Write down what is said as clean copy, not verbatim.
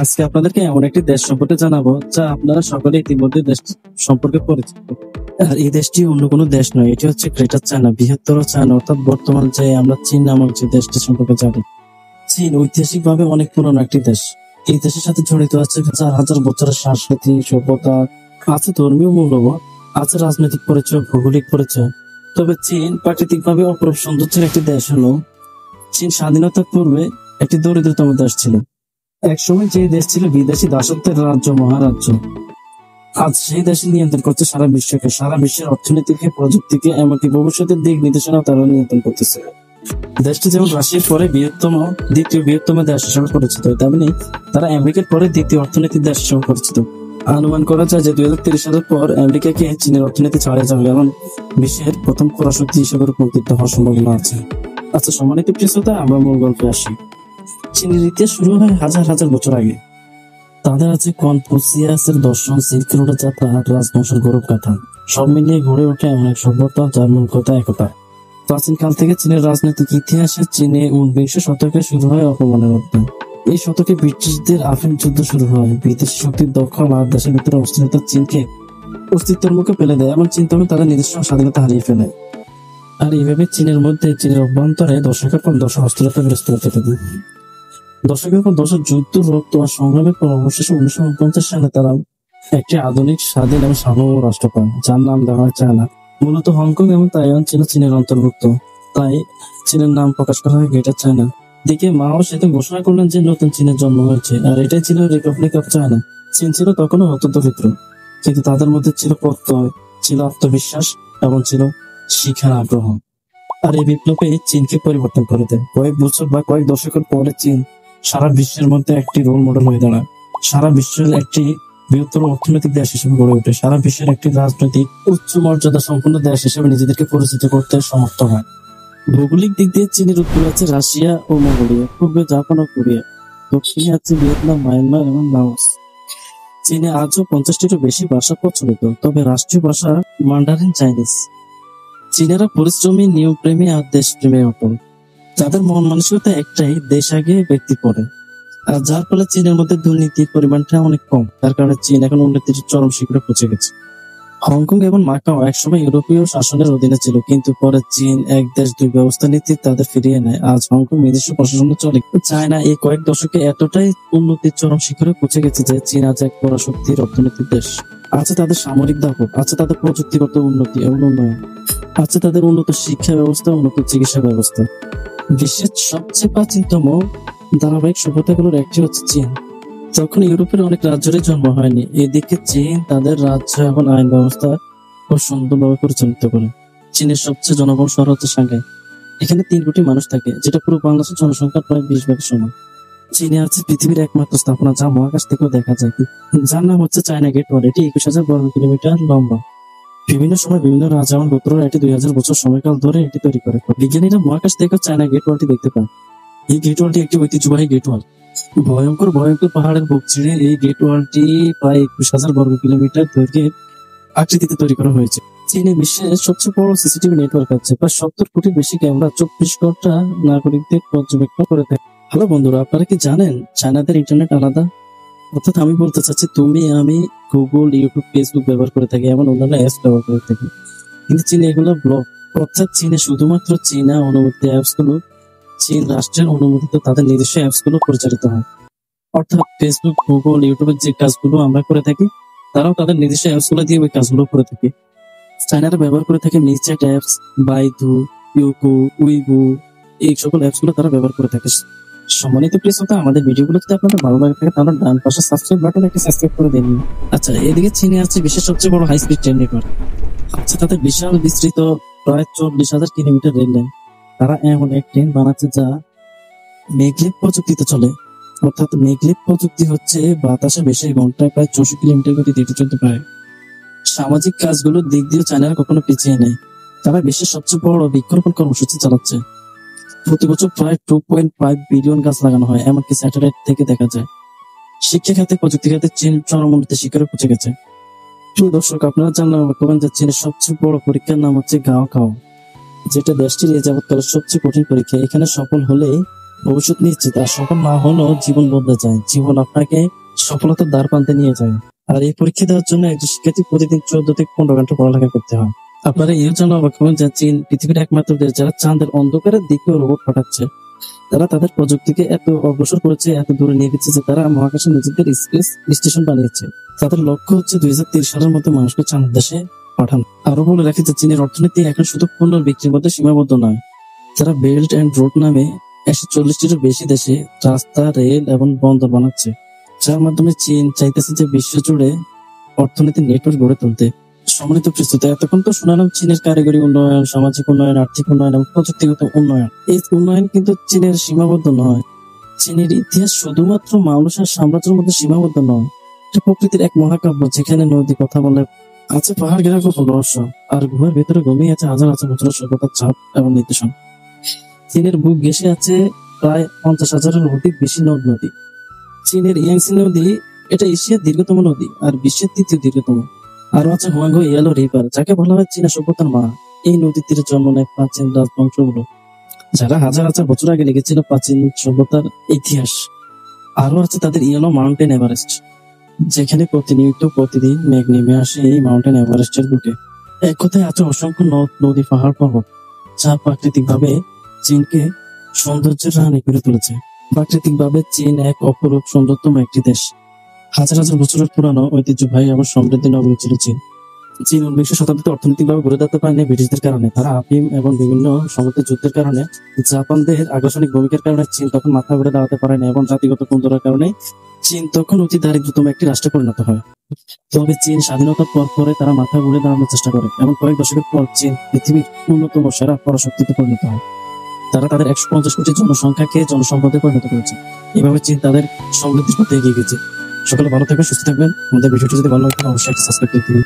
আজকে আপনাদেরকে এমন একটি দেশ সম্পর্কে জানাবো যা আপনারা সকলে ইতিমধ্যে দেশ সম্পর্কে পরিচিত। আর এই দেশটি অন্য কোনো দেশ নয়, এটি হচ্ছে গ্রেটার চায়না, বৃহত্তর চায়না, অর্থাৎ বর্তমান যে আমরা চীন নামক যে দেশটি সম্পর্কে জানি। চীন ঐতিহাসিকভাবে অনেক পুরনো একটি দেশ। এই দেশের সাথে জড়িত আছে হাজার হাজার বছরের সাংস্কৃতিক সভ্যতা, আছে ধর্মীয় মূল্যবোধ, আছে রাজনৈতিক পরিচয়, ভৌগোলিক পরিচয়। তবে চীন প্রাকৃতিকভাবে অপরূপ সৌন্দর্যের একটি দেশ হলো চীন স্বাধীনতার পূর্বে একটি দরিদ্রতম দেশ ছিল। একসময় যে দেশ ছিল বিদেশি দাসত্বের রাজ্য, মহারাজ্য। আজ সেই দেশে নিয়ন্ত্রণ করছে সারা বিশ্বকে, সারা বিশ্বের অর্থনীতিকে, প্রযুক্তিকে, এমনকি ভবিষ্যতের দিক নির্দেশনা তারা নিয়ন্ত্রণ করতেছে। দেশটি যেমন রাশিয়ার পরে দ্বিতীয় বৃহত্তম দেশ হিসেবে পরিচিত, তেমনি তারা আমেরিকার পরে দ্বিতীয় অর্থনৈতিক দেশ হিসেবে পরিচিত। অনুমান করা যায় যে 2030 সালের পর আমেরিকাকে চীনের অর্থনীতি ছাড়িয়ে যাবে এবং বিশ্বের প্রথম পরাশক্তি হিসেবে রূপান্তরিত হওয়ার সম্ভাবনা আছে। আচ্ছা, সম্মানিত প্রিয় শ্রোতা, আমরা মূল গল্পে আসি। চীনের ইতিহাস শুরু হয় হাজার হাজার বছর আগে। তাদের আছে কনফুসিয়াসের দর্শন, সিল্ক রোডের যাত্রা আর রাজবংশের গৌরব গাথা। সব মিলিয়ে গড়ে ওঠে এমন এক সভ্যতা যার মূল কথা একতা। প্রাচীন কাল থেকে চীনের রাজনৈতিক ইতিহাসে চীনে 19 শতকে শুরু হয় অপমানের অধ্যায়। এই শতকে ব্রিটিশদের আফিম যুদ্ধ শুরু হয়। বিদেশি শক্তির দখল আর দেশের ভিতরে অস্থিরতা চীনকে অস্তিত্বের মুখে ফেলে দেয়, এমন চিন্তা তারা নিজস্ব স্বাধীনতা হারিয়ে ফেলে। আর এইভাবে চীনের অভ্যন্তরে দশকের পর দশক অস্থিরতাগ্রস্ত হতে থাকে। দশকের পর দশক যুদ্ধ, রক্ত আর সংগ্রামের পর অবশেষে 1949 সালে তারা একটি আধুনিক, স্বাধীন এবং সার্বভৌম রাষ্ট্র পায়, যার নাম দেওয়া হয় চায়না। মূলত হংকং এবং তাইওয়ান ছিল চীনের অন্তর্ভুক্ত, তাই চীনের নাম প্রকাশ করা হয় গ্রেটার চায়না। দিকে মাও সেদিন ঘোষণা করলেন যে নতুন চীনের জন্ম হয়েছে, আর এটাই ছিল রিপাবলিক অফ চায়না। চীন ছিল তখনও অত দরিদ্র, কিন্তু তাদের মধ্যে ছিল প্রত্যয়, ছিল আত্মবিশ্বাস এবং ছিল শিক্ষার আগ্রহ। আর এই বিপ্লবে চীনকে পরিবর্তন করে দেয়। কয়েক বছর বা কয়েক দশকের পরে চীন সারা বিশ্বের মধ্যে একটি রোল মডেল হয়ে দাঁড়ায়। সারা বিশ্বের একটি বৃহত্তর অর্থনৈতিক দেশ হিসেবে গড়ে ওঠে। সারা বিশ্বের একটি রাজনৈতিক উচ্চ মর্যাদা সম্পন্ন দেশ হিসেবে নিজেদেরকে পরিচিত করতে সমর্থ হয়। ভৌগোলিক দিক দিয়ে চীনের উত্তরে আছে রাশিয়া ও মঙ্গোলিয়া, পূর্বে জাপান ও কোরিয়া, দক্ষিণে আছে ভিয়েতনাম, মায়ানমার এবং লাওস। চীনে আজও 50টিরও বেশি ভাষা প্রচলিত, তবে রাষ্ট্রীয় ভাষা মান্ডারিন চাইনিজ। চীনেরা পরিশ্রমী, নিয়মপ্রেমী আর দেশপ্রেমে অটল। যাদের মন মানসিকতা একটাই, দেশ আগে ব্যক্তি পরে। আর যার ফলে চীনের মধ্যে দুর্নীতির পরিমাণটা অনেক কম, তার কারণে চীন এখন উন্নতির চরম শিখরে পৌঁছে গেছে। হংকং এবং মাকাও একসময় ইউরোপীয় শাসনের অধীনে ছিল, কিন্তু পরে চীন এক দেশ দুই ব্যবস্থা নীতি তাদের ফিরিয়ে নেয়। আজ হংকং নিজস্ব প্রশাসন চলে। চায়না এই কয়েক দশকে এতটাই উন্নতির চরম শিখরে পৌঁছে গেছে যে চীন আজ এক পরাশক্তির অর্থনৈতিক দেশ। আছে তাদের সামরিক দাপট, আছে তাদের প্রযুক্তিগত উন্নতি এবং উন্নয়ন, আছে তাদের উন্নত শিক্ষা ব্যবস্থা, উন্নত চিকিৎসা ব্যবস্থা। বিশ্বের সবচেয়ে প্রাচীনতম ধারাবাহিক সভ্যতাগুলোর একটি হচ্ছে চীন। তখন ইউরোপের অনেক রাজ্যের জন্ম হয়নি। এদিকে চীন তাদের রাজ্য এবং আইন ব্যবস্থা খুব সুন্দরভাবে পরিচালিত করে। চীনের সবচেয়ে জনবহুল শহর হচ্ছে সাংহাই। এখানে 3 কোটি মানুষ থাকে, যেটা পুরো বাংলাদেশের জনসংখ্যার প্রায় 20 ভাগের সমান। চীনে আছে পৃথিবীর একমাত্র স্থাপনা যা মহাকাশ থেকেও দেখা যায়, যার নাম হচ্ছে চায়না গেট ওয়াল। এটি 21,000 বর্গ কিলোমিটার লম্বা। বিভিন্ন সময় বিভিন্ন রাজা এবং গোত্ররা এটি 2000 বছর সময়কাল ধরে এটি তৈরি করে। বিজ্ঞানীরা মহাকাশ থেকে চায়না গেট ওয়ালটি দেখতে পায়। এই গেট ওয়ালটি একটি ঐতিহ্যবাহী গেট ওয়াল। ভয়ঙ্কর ভয়ঙ্কর পাহাড়ের বুক ছিঁড়ে এই গেট ওয়ালটি প্রায় 21,000 বর্গ কিলোমিটার দৈর্ঘ্যের আকৃতিতে তৈরি করা হয়েছে। চীনে বিশ্বের সবচেয়ে বড় সিসিটিভি নেটওয়ার্ক আছে, প্রায় 70 কোটির বেশি ক্যামেরা 24 ঘন্টা নাগরিকদের পর্যবেক্ষণ করে থাকে। হ্যালো বন্ধুরা, আপনারা কি জানেন চায়নাদের ইন্টারনেট আলাদা? অর্থাৎ আমি বলতে চাচ্ছি, তুমি আমি গুগল, ইউটিউব, ফেসবুক ব্যবহার করে থাকি, এমন অন্যান্য অ্যাপস ব্যবহার করে থাকি, কিন্তু চীনে এগুলো ব্লক। অর্থাৎ চীনে শুধুমাত্র চীনা অনুমোদিত অ্যাপস গুলো, চীন রাষ্ট্রের অনুমোদিত তাদের নিজস্ব অ্যাপস গুলো পরিচালিত হয়। অর্থাৎ ফেসবুক, গুগল, ইউটিউবের যে কাজগুলো আমরা করে থাকি, তারাও তাদের নিজস্ব অ্যাপস গুলো দিয়ে ওই কাজগুলো করে থাকে। চায়নারা ব্যবহার করে থাকে মিচ্যাট অ্যাপস, বাইদু, ইউকু, উইবু, এই সকল অ্যাপস গুলো তারা ব্যবহার করে থাকে। সম্মানিত প্রিয় শ্রোতা, আমাদের ভিডিওগুলো যদি আপনাদের ভালো লাগে থাকে তাহলে ডান পাশে সাবস্ক্রাইব বাটনে একটা সাবস্ক্রাইব করে দিন। আচ্ছা, এদিকে চীনে আছে বিশ্বের সবচেয়ে বড় হাই স্পিড ট্রেন নেটওয়ার্ক। আচ্ছা, তাদের বিশাল বিস্তৃত প্রায় 40,000 কিলোমিটার রেল লাইন। তারা এমন এক ট্রেন বানাচ্ছে যা মেঘলিপ প্রযুক্তিতে চলে। অর্থাৎ মেঘলিপ প্রযুক্তি হচ্ছে বাতাসে ভেসে ঘন্টায় প্রায় 64 কিলোমিটার গতিতে এটি চলতে পারে। সামাজিক কাজগুলোর দিক দিয়ে চায়নারা কখনো পিছিয়ে নেই। তারা বিশ্বের সবচেয়ে বড় বৃক্ষরোপণ কর্মসূচি চালাচ্ছে। প্রতি বছর প্রায় 2.5 বিলিয়ন গাছ লাগানো হয়, এমনকি স্যাটেলাইট থেকে দেখা যায়। শিক্ষা খাতে, প্রযুক্তি খাতে চীন চরম উন্নতির শিখরে পৌঁছে গেছে। প্রিয় দর্শক, আপনারা জানলে অবাক হবেন যে চীনের সবচেয়ে বড় পরীক্ষার নাম হচ্ছে গাওকাও, যেটা দেশটির এ যাবৎকালের সবচেয়ে কঠিন পরীক্ষা। এখানে সফল হলে ভবিষ্যৎ নিশ্চিত, আর সফল না হলেও জীবন বদলে যায়। জীবন আপনাকে সফলতার দ্বার প্রান্তে নিয়ে যায়। আর এই পরীক্ষা দেওয়ার জন্য একজন শিক্ষার্থী প্রতিদিন 14 থেকে 15 ঘন্টা পড়ালেখা করতে হয়। আপনারা এর জন্য অবাক হবেন যে চীন পৃথিবীর একমাত্র দেশ যারা চাঁদের অন্ধকারের দিকেও রোবট পাঠাচ্ছে। তারা তাদের প্রযুক্তিকে এত অগ্রসর করেছে, এত দূরে নিয়ে গেছে যে তারা মহাকাশে নিজেদের স্পেস স্টেশন বানিয়েছে। তাদের লক্ষ্য হচ্ছে 2030 সালের মধ্যে মানুষকে চাঁদ দেশে পাঠানো। আরো বলে রাখি যে চীনের অর্থনীতি এখন শুধু পণ্য বিক্রির মধ্যে সীমাবদ্ধ নয়। তারা বেল্ট অ্যান্ড রোড নামে 140টিরও বেশি দেশে রাস্তা, রেল এবং বন্দর বানাচ্ছে, যার মাধ্যমে চীন চাইতেছে যে বিশ্ব জুড়ে অর্থনীতির নেটওয়ার্ক গড়ে তুলতে। সম্মানিত প্রস্তুতি, এতক্ষণ তো শোনালাম চীনের কারিগরি উন্নয়ন, সামাজিক উন্নয়ন, আর্থিক উন্নয়ন এবং প্রযুক্তিগত উন্নয়ন। এই উন্নয়ন কিন্তু চীনের সীমাবদ্ধ নয়। চীনের ইতিহাস শুধুমাত্র মানুষের সাম্রাজ্যের মধ্যে সীমাবদ্ধ নয়। এটা প্রকৃতির এক মহাকাব্য, যেখানে নদী কথা বলে, আছে পাহাড় ঘেরা গোপন রহস্য, আর গুহার ভেতরে ঘুমিয়ে আছে হাজার হাজার বছরের সভ্যতার ছাপ এবং নির্দেশন। চীনের বুক ঘেঁষে আছে প্রায় 50,000-এর অধিক বেশি নদ নদী। চীনের ইয়াংসি নদী এটা এশিয়ার দীর্ঘতম নদী আর বিশ্বের তৃতীয় দীর্ঘতম। আরো আছে হুয়াংহো ইয়েলো রিভার, যাকে বলা হয় চীনা সভ্যতার মা। এই নদীর তীরে জন্ম নেয় প্রাচীন রাজবংশগুলো, যারা হাজার হাজার বছর আগে লিখেছিল প্রাচীন সভ্যতার ইতিহাস। আরো আছে তাদের ইয়েলো মাউন্টেন এভারেস্ট, যেখানে প্রতিদিন মেঘ নেমে আসে এই মাউন্টেন এভারেস্টের বুকে। এক কথায় আছে অসংখ্য নদ নদী, পাহাড় পর্বত, যা প্রাকৃতিকভাবে চীনকে সৌন্দর্যের রানী করে তুলেছে। প্রাকৃতিকভাবে চীন এক অপরূপ সৌন্দর্যতম একটি দেশ। হাজার হাজার বছরের পুরানো ঐতিহ্যবাহী এবং সমৃদ্ধ নগরী ছিল চীন। চীন 19 শতাব্দীতে অর্থনৈতিকভাবে গড়ে দাঁড়াতে পারেনি ব্রিটিশদের কারণে। তারা আফিম এবং বিভিন্ন সামুদ্রিক যুদ্ধের কারণে, জাপানদের আকর্ষণিক ভূমিকার কারণে চীন তখন মাথা ঘুরে দাঁড়াতে পারেনি, এবং জাতিগত কুন্দরার কারণে চীন তখন অতি দারিদ্রতম একটি রাষ্ট্রে পরিণত হয়। তবে চীন স্বাধীনতার পর পরে তারা মাথা ঘুরে দাঁড়ানোর চেষ্টা করে, এবং কয়েক দশকের পর চীন পৃথিবীর অন্যতম সেরা পরাশক্তিতে পরিণত হয়। তারা তাদের 150 কোটি জনসংখ্যাকে জনসম্পদে পরিণত করেছে। এভাবে চীন তাদের সমৃদ্ধির পথে এগিয়ে গেছে। সকলে ভালো থাকবেন, সুস্থ থাকবেন। আমাদের ভিডিওটি যদি ভালো লাগে অবশ্যই সাবস্ক্রাইব করে দিন।